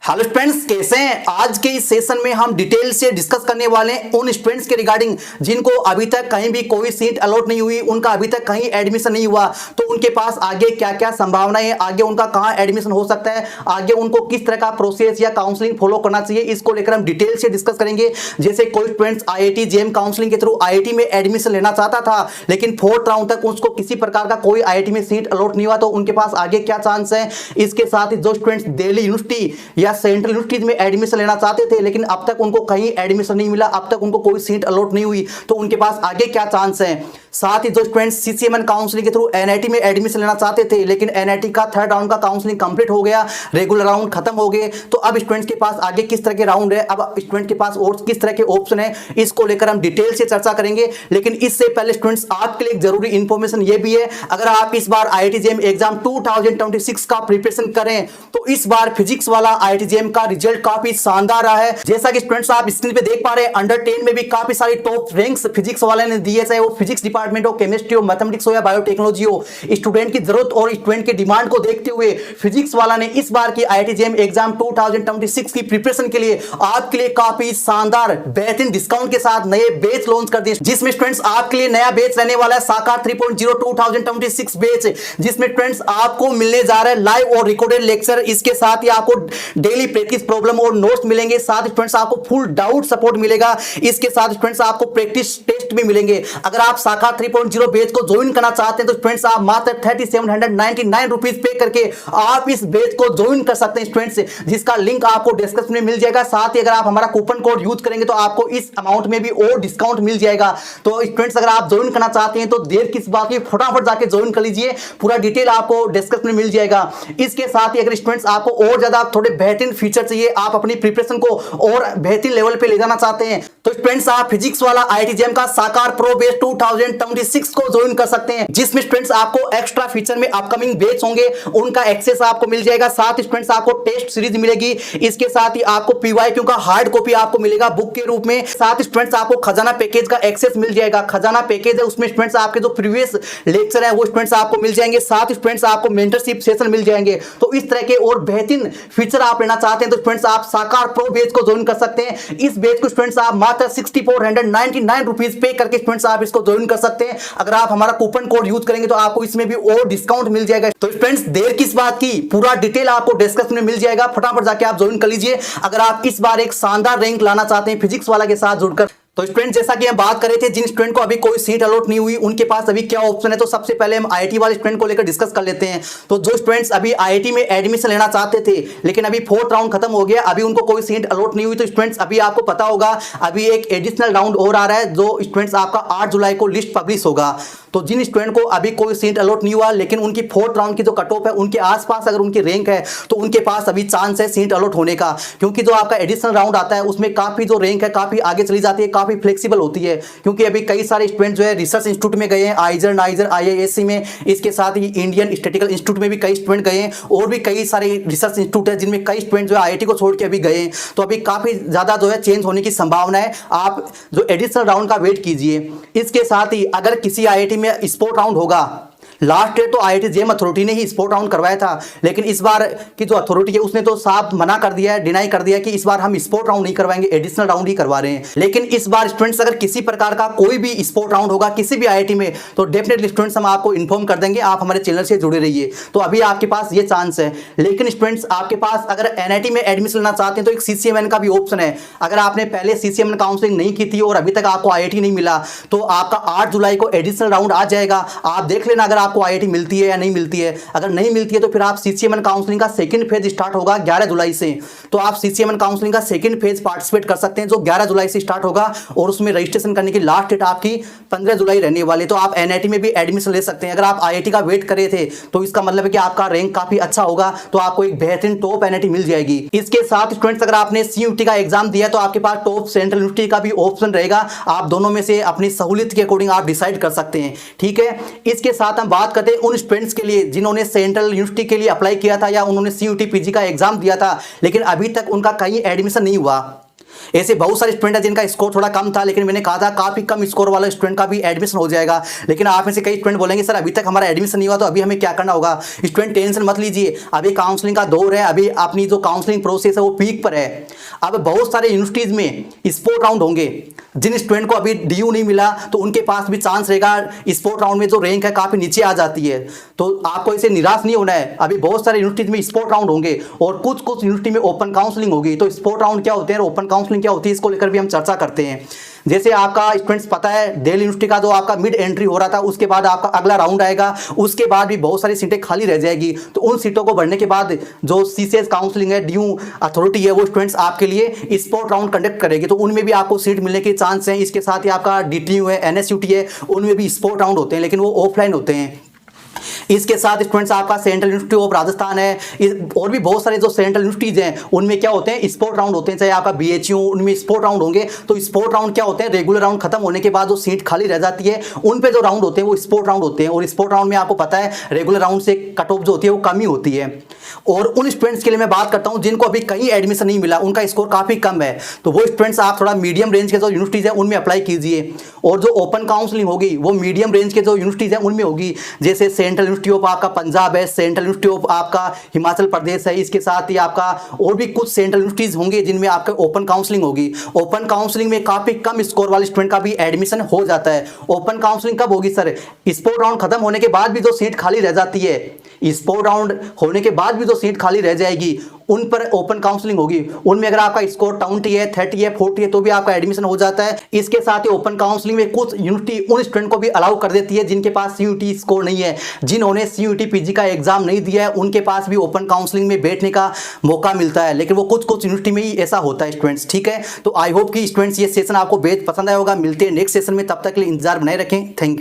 Hello students, कैसे हैं? आज के इस सेशन में हम डिटेल से डिस्कस करने वाले हैं उन स्टूडेंट्स के रिगार्डिंग जिनको अभी तक कहीं भी कोई सीट अलॉट नहीं हुई, उनका अभी तक कहीं एडमिशन नहीं हुआ, तो उनके पास आगे क्या क्या संभावनाएं है, आगे उनका कहां एडमिशन हो सकता है, आगे उनको किस तरह का प्रोसेस या काउंसलिंग फॉलो करना चाहिए, इसको लेकर हम डिटेल से डिस्कस करेंगे। जैसे कोई स्टूडेंट्स IIT जेएम काउंसलिंग के थ्रू IIT में एडमिशन लेना चाहता था, लेकिन 4th राउंड तक उसको किसी प्रकार का कोई IIT में सीट अलॉट नहीं हुआ, तो उनके पास आगे क्या चांस है। इसके साथ ही जो स्टूडेंट्स दिल्ली यूनिवर्सिटी या सेंट्रल यूनिवर्सिटीज में एडमिशन लेना चाहते थे, लेकिन अब तक उनको कहीं एडमिशन नहीं मिला, अब तक उनको कोई सीट अलॉट नहीं हुई, तो उनके पास आगे क्या चांस है। साथ ही जो स्टूडेंट्स CCMN काउंसलिंग के थ्रू NIT में एडमिशन लेना चाहते थे, लेकिन NIT का 3rd राउंड का काउंसलिंग कंप्लीट हो गया, रेगुलर राउंड खत्म हो गए, तो अब स्टूडेंट्स के पास आगे किस तरह के राउंड है, अब स्टूडेंट के पास और किस तरह के ऑप्शन है, इसको लेकर हम डिटेल से चर्चा करेंगे। लेकिन इससे पहले स्टूडेंट्स आपके लिए एक जरूरी इंफॉर्मेशन ये भी है, अगर आप इस बार IIT जेएम एग्जाम 2026 का प्रिपरेशन करें तो इस बार फिजिक्स वाला IIT जेएम का रिजल्ट काफी शानदार रहा है। जैसा कि स्टूडेंट्स आप स्क्रीन पे देख पा रहे हैं, अंडर 10 में भी काफी सारी टॉप रैंक्स फिजिक्स वाले ने दिए, चाहे वो फिजिक्स डिपार्टमेंट हो, केमिस्ट्री हो, मैथमेटिक्स हो या बायोटेक्नोलॉजी हो। स्टूडेंट की जरूरत और स्टूडेंट के डिमांड को देखते हुए फिजिक्स वाला ने इस बार की IIT जेएम एग्जाम 2026 की प्रिपरेशन के लिए आपके लिए काफी शानदार बेहतरीन डिस्काउंट के साथ नए बैच लॉन्च कर दिए, जिसमें स्टूडेंट्स आपके लिए नया बैच रहने वाला है साकार 3.0 2026 बैच, जिसमें स्टूडेंट्स आपको मिलने जा रहा है लाइव और रिकॉर्डेड लेक्चर। इसके साथ ही आपको डेली प्रैक्टिस प्रॉब्लम और नोट्स मिलेंगे, साथ स्टूडेंट्स आपको फुल डाउट सपोर्ट मिलेगा। इसके साथ स्टूडेंट्स आपको प्रैक्टिस टेस्ट भी मिलेंगे। अगर आप साकार 3.0 बैच को ज्वाइन करना चाहते हैं तो स्टूडेंट्स आप मात्र 3799 रुपीज पे करके आप इस बैच को ज्वाइन कर सकते हैं स्टूडेंट्स, जिसका लिंक आपको डिस्क्रिप्शन में मिल जाएगा। साथ ही अगर आप हमारा कूपन कोड यूज करेंगे तो आपको इस अमाउंट में भी और डिस्काउंट मिल जाएगा। तो स्टूडेंट्स अगर आप ज्वाइन करना चाहते हैं तो देर किस बात की, फटाफट जाके ज्वाइन कर लीजिए, पूरा डिटेल आपको डिस्क्रिप्शन में मिल जाएगा। इसके साथ ही अगर स्टूडेंट्स आपको और ज्यादा थोड़े बेहतरीन फीचर चाहिए, आप अपनी प्रिपरेशन को और बेहतरीन लेवल पे ले जाना चाहते हैं, तो स्टूडेंट्स आप फिजिक्स वाला IIT जेएम का साकार प्रो बैच 2026 को ज्वाइन कर सकते हैं, जिसमें स्टूडेंट्स आपको एक्स्ट्रा फीचर में अपकमिंग बैच होंगे, उनका एक्सेस आपको मिल जाएगा। साथ ही स्टूडेंट्स आपको टेस्ट सीरीज मिलेगी, इसके साथ ही आपको PYQ का हार्ड कॉपी आपको मिलेगा बुक के रूप में। साथ ही स्टूडेंट्स आपको खजाना पैकेज का एक्सेस मिल जाएगा। खजाना पैकेज है, उसमें स्टूडेंट्स आपके जो प्रीवियस लेक्चर है वो स्टूडेंट्स आपको मिल जाएंगे, साथ ही स्टूडेंट्स आपको मेंटरशिप सेशन मिल जाएंगे। तो इस तरह के और बेहतरीन फीचर आप लेना चाहते हैं तो स्टूडेंट्स आप साकार प्रो बैच को ज्वाइन कर सकते हैं। इस बैच को स्टूडेंट्स आप मात्र 6499 रुपीज पे करके स्टूडेंट्स आप इसको ज्वाइन कर सकते हैं। अगर आप हमारा कूपन कोड यूज करेंगे तो आपको इसमें भी और डिस्काउंट मिल जाएगा। तो फ्रेंड्स देर किस बात की, पूरा डिटेल आपको डिस्कशन में मिल जाएगा, फटाफट जाके आप ज्वाइन कर लीजिए अगर आप इस बार एक शानदार रैंक लाना चाहते हैं फिजिक्स वाला के साथ जुड़कर। तो स्टूडेंट जैसा कि हम बात कर रहे थे, जिन स्टूडेंट को अभी कोई सीट अलॉट नहीं हुई उनके पास अभी क्या ऑप्शन है, तो सबसे पहले हम IIT वाले स्टूडेंट को लेकर डिस्कस कर लेते हैं। तो जो स्टूडेंट्स अभी IIT में एडमिशन लेना चाहते थे, लेकिन अभी 4th राउंड खत्म हो गया, अभी उनको कोई सीट अलॉट नहीं हुई, तो स्टूडेंट्स अभी आपको पता होगा अभी एक एडिशनल राउंड और आ रहा है, जो स्टूडेंट्स आपका 8 जुलाई को लिस्ट पब्लिश होगा। तो जिन स्टूडेंट को अभी कोई सीट अलॉट नहीं हुआ, लेकिन उनकी 4th राउंड की जो कट ऑफ है उनके आसपास अगर उनकी रैंक है तो उनके पास अभी चांस है सीट अलॉट होने का, क्योंकि जो आपका एडिशनल राउंड आता है उसमें काफी जो रैंक है काफी आगे चली जाती है, काफी फ्लेक्सिबल होती है। क्योंकि अभी कई सारे स्टूडेंट जो है रिसर्च इंस्टीट्यूट में गए हैं, आइजर नाइजर IISc में, इसके साथ ही इंडियन स्टैटिस्टिकल इंस्टीट्यूट में भी कई स्टूडेंट गए हैं, और भी कई सारे रिसर्च इंस्टीट्यूट है जिनमें कई स्टूडेंट जो है IIT को छोड़ के अभी गए हैं। तो अभी काफी ज्यादा जो है चेंज होने की संभावना है, आप जो एडिशनल राउंड का वेट कीजिए। इसके साथ ही अगर किसी IIT में स्पोर्ट राउंड होगा, लास्ट ईयर तो IIT जेएम अथॉरिटी ने ही स्पोर्ट राउंड करवाया था, लेकिन इस बार की जो अथॉरिटी है उसने तो साफ मना कर दिया है, डिनाई कर दिया कि इस बार हम स्पोर्ट राउंड नहीं करवाएंगे, एडिशनल राउंड ही करवा रहे हैं। लेकिन इस बार स्टूडेंट्स अगर किसी प्रकार का कोई भी स्पोर्ट राउंड होगा किसी भी IIT में, तो डेफिनेटली स्टूडेंट्स हम आपको इन्फॉर्म कर देंगे, आप हमारे चैनल से जुड़े रहिए। तो अभी आपके पास ये चांस है। लेकिन स्टूडेंट्स आपके पास अगर NIT में एडमिशन लेना चाहते हैं तो एक CCMN का भी ऑप्शन है। अगर आपने पहले CCMN काउंसलिंग नहीं की थी और अभी तक आपको IIT नहीं मिला, तो आपका 8 जुलाई को एडिशनल राउंड आ जाएगा। आप देख लेना अगर आपको IIT मिलती है या नहीं मिलती है। अगर नहीं मिलती है तो फिर आप CCMN काउंसलिंग का सेकंड फेज स्टार्ट होगा 11 जुलाई से, तो आप CCMN काउंसलिंग का सेकंड फेज पार्टिसिपेट कर सकते हैं, जो 11 जुलाई से स्टार्ट होगा, और उसमें रजिस्ट्रेशन करने की लास्ट डेट आपकी 15 जुलाई रहने वाली। तो आप NIT में भी एडमिशन ले सकते हैं। अगर आप IIT का वेट करे थे तो इसका मतलब है कि आपका रैंक काफी अच्छा होगा, तो आपको एक बेहतरीन टॉप NIT मिल जाएगी। इसके साथ स्टूडेंट्स अगर आपने CUT का एग्जाम दिया तो आपके पास टॉप सेंट्रल यूनिवर्सिटी का भी ऑप्शन रहेगा, आप दोनों में से अपनी सहूलियत के अकॉर्डिंग आप डिसाइड कर सकते हैं। ठीक है, इसके साथ हम बात करते हैं उन स्टूडेंट्स के लिए जिन्होंने सेंट्रल यूनिवर्सिटी के लिए अप्लाई किया था या उन्होंने CUT PG का एग्जाम दिया था, लेकिन अभी तक उनका कहीं एडमिशन नहीं हुआ। ऐसे बहुत सारे स्टूडेंट हैं जिनका स्कोर थोड़ा कम था, लेकिन मैंने कहा था काफ़ी कम स्कोर वाला स्टूडेंट का भी एडमिशन हो जाएगा। लेकिन आप में से कई स्टूडेंट बोलेंगे सर अभी तक हमारा एडमिशन नहीं हुआ तो अभी हमें क्या करना होगा। स्टूडेंट टेंशन मत लीजिए, अभी काउंसलिंग का दौर है, अभी अपनी जो काउंसलिंग प्रोसेस है वो पीक पर है। अब बहुत सारे यूनिवर्सिटीज़ में स्पोर्ट राउंड होंगे, जिन स्टूडेंट को अभी डीयू नहीं मिला तो उनके पास भी चांस रहेगा। स्पोर्ट राउंड में जो रैंक है काफ़ी नीचे आ जाती है, तो आपको इसे निराश नहीं होना है। अभी बहुत सारे यूनिवर्सिटीज़ में स्पोर्ट राउंड होंगे और कुछ कुछ यूनिवर्सिटी में ओपन काउंसलिंग होगी। तो स्पोर्ट राउंड क्या होते हैं और ओपन काउंसलिंग क्या होती है, इसको लेकर भी हम चर्चा करते हैं। जैसे आपका स्टूडेंट्स पता है दिल्ली यूनिवर्सिटी का जो आपका मिड एंट्री हो रहा था, उसके बाद आपका अगला राउंड आएगा, उसके बाद भी बहुत सारी सीटें खाली रह जाएगी। तो उन सीटों को भरने के बाद जो सीसीएस काउंसलिंग है, ड्यू अथॉरिटी है, वो स्टूडेंट्स आपके लिए स्पोर्ट राउंड कंडक्ट करेगी। तो उनमें भी आपको सीट मिलने के चांस हैं। इसके साथ ही आपका डीटीयू है, एनएसयूटी है, उनमें भी स्पोर्ट राउंड होते हैं, लेकिन वो ऑफलाइन होते हैं। इसके साथ स्टूडेंट्स आपका सेंट्रल यूनिवर्सिटी ऑफ राजस्थान है, और भी बहुत सारे जो सेंट्रल यूनिवर्सिटीज हैं उनमें क्या होते हैं स्पोर्ट राउंड होते हैं। चाहे आपका बीएचयू, उनमें स्पोर्ट राउंड होंगे। तो स्पोर्ट राउंड क्या होते हैं, रेगुलर राउंड खत्म होने के बाद जो सीट खाली रह जाती है उन पे जो राउंड होते हैं वो स्पोर्ट राउंड होते हैं। और स्पोर्ट राउंड में आपको पता है रेगुलर राउंड से कट ऑफ जो होती है वो कम ही होती है। और उन स्टूडेंट्स के लिए मैं बात करता हूं जिनको अभी कहीं एडमिशन नहीं मिला, उनका स्कोर काफी कम है, तो वो स्टूडेंट्स आप थोड़ा मीडियम रेंज के जो यूनिवर्सिटीज है उनमें अप्लाई कीजिए। और जो ओपन काउंसलिंग होगी वो मीडियम रेंज के जो यूनिवर्सिटीज है उनमें होगी। जैसे सेंट्रल यूनिवर्सिटी ऑफ आपका पंजाब है, सेंट्रल यूनिवर्सिटी ऑफ आपका हिमाचल प्रदेश है। इसके साथ ही आपका और भी कुछ सेंट्रल यूनिवर्सिटीज होंगे जिनमें आपका ओपन काउंसलिंग होगी। ओपन काउंसलिंग में काफी कम स्कोर वाले स्टूडेंट का भी एडमिशन हो जाता है। ओपन काउंसलिंग कब होगी सर, स्पोर्ट राउंड खत्म होने के बाद भी जो सीट खाली रह जाती है, स्पोर्ट राउंड होने के बाद भी जो सीट खाली रह जाएगी उन पर ओपन काउंसलिंग होगी। उनमें अगर आपका स्कोर 20 है, 30 है, 40 है तो भी आपका एडमिशन हो जाता है। इसके साथ ही ओपन काउंसलिंग में कुछ यूनिवर्सिटी उन स्टूडेंट को भी अलाउ कर देती है जिनके पास सीयूटी स्कोर नहीं है, जिन्होंने सीयूटी पीजी का एग्जाम नहीं दिया है, उनके पास भी ओपन काउंसलिंग में बैठने का मौका मिलता है। लेकिन वो कुछ कुछ यूनिवर्सिटी में ही ऐसा होता है स्टूडेंट्स, ठीक है। तो आई होप कि स्टूडेंट्स ये सेशन आपको बेहद पसंद आया होगा। मिलते हैं नेक्स्ट सेशन में, तब तक के लिए इंतजार बनाए रखें। Thank you.